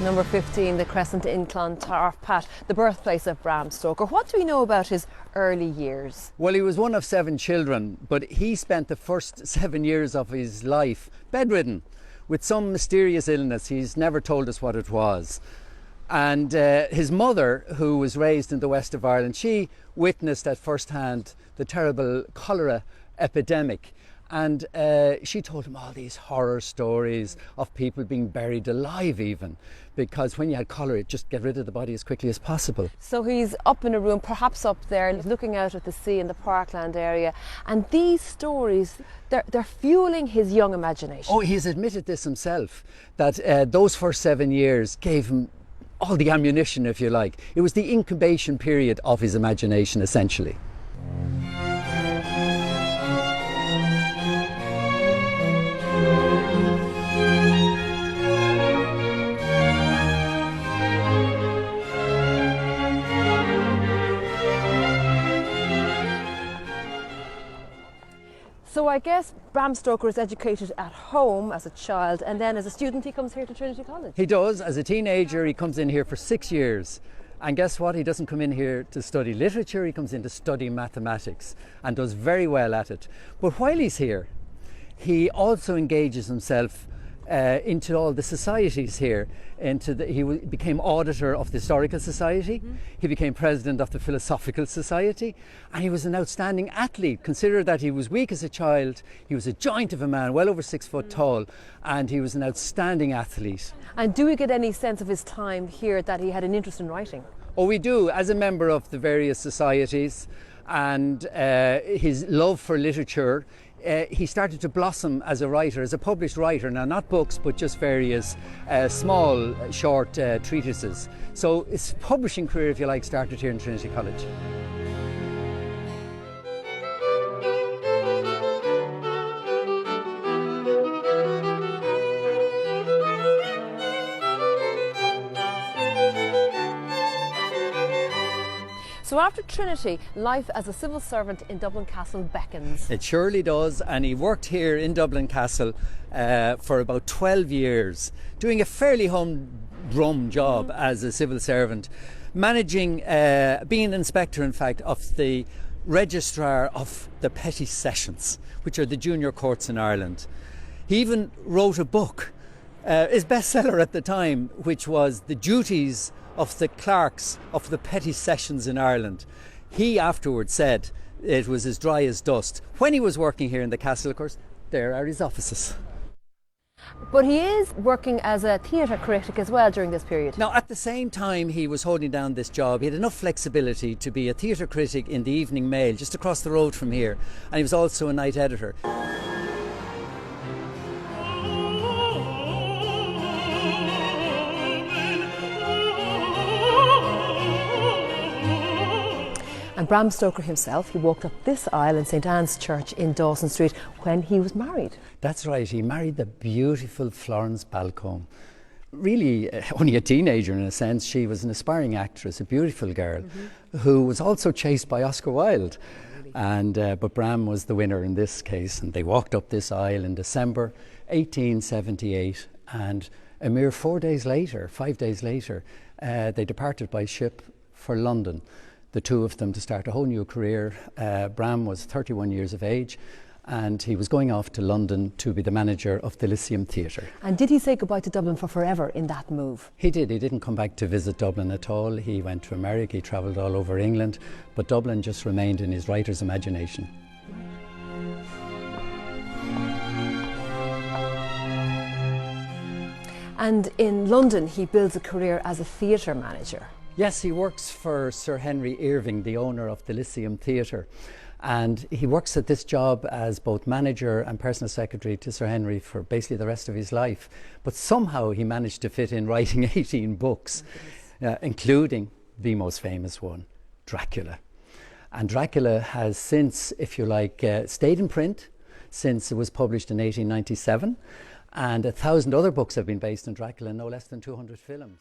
Number 15, the Crescent in Clontarf, Pat, the birthplace of Bram Stoker. What do we know about his early years? Well, he was one of 7 children, but he spent the first 7 years of his life bedridden with some mysterious illness. He's never told us what it was. And his mother, who was raised in the west of Ireland, she witnessed at first hand the terrible cholera epidemic. And she told him all these horror stories of people being buried alive even, because when you had cholera, just get rid of the body as quickly as possible. So he's up in a room, perhaps up there, looking out at the sea in the parkland area, and these stories, they're fueling his young imagination. Oh, he's admitted this himself, that those first 7 years gave him all the ammunition, if you like. It was the incubation period of his imagination, essentially. So I guess Bram Stoker is educated at home as a child, and then as a student he comes here to Trinity College. He does. As a teenager he comes in here for 6 years, and guess what? He doesn't come in here to study literature, he comes in to study mathematics and does very well at it. But while he's here, he also engages himself into all the societies here. He became auditor of the Historical Society, he became president of the Philosophical Society, and he was an outstanding athlete. Consider that he was weak as a child, he was a giant of a man, well over 6 foot tall, and he was an outstanding athlete. And do we get any sense of his time here that he had an interest in writing? Oh, we do, as a member of the various societies, and his love for literature. He started to blossom as a writer, as a published writer. Now, not books, but just various small, short treatises. So his publishing career, if you like, started here in Trinity College. So after Trinity, life as a civil servant in Dublin Castle beckons. It surely does, and he worked here in Dublin Castle for about 12 years, doing a fairly humdrum job as a civil servant, managing, being an inspector in fact, of the registrar of the petty sessions, which are the junior courts in Ireland. He even wrote a book, his bestseller at the time, which was The Duties of the Clerks of the Petty Sessions in Ireland. He afterwards said it was as dry as dust. When he was working here in the castle, of course, there are his offices. But he is working as a theatre critic as well during this period. Now, at the same time he was holding down this job, he had enough flexibility to be a theatre critic in the Evening Mail, just across the road from here, and he was also a night editor. And Bram Stoker himself, he walked up this aisle in St Anne's Church in Dawson Street when he was married. That's right, he married the beautiful Florence Balcombe. Really only a teenager in a sense. She was an aspiring actress, a beautiful girl, who was also chased by Oscar Wilde. And but Bram was the winner in this case, and they walked up this aisle in December 1878, and a mere 5 days later, they departed by ship for London, the two of them, to start a whole new career. Bram was 31 years of age, and he was going off to London to be the manager of the Lyceum Theatre. And did he say goodbye to Dublin for forever in that move? He did. He didn't come back to visit Dublin at all. He went to America, he travelled all over England, but Dublin just remained in his writer's imagination. And in London he builds a career as a theatre manager. Yes, he works for Sir Henry Irving, the owner of the Lyceum Theatre, and he works at this job as both manager and personal secretary to Sir Henry for basically the rest of his life. But somehow he managed to fit in writing 18 books, including the most famous one, Dracula. And Dracula has since, if you like, stayed in print since it was published in 1897, and 1,000 other books have been based on Dracula, no less than 200 films.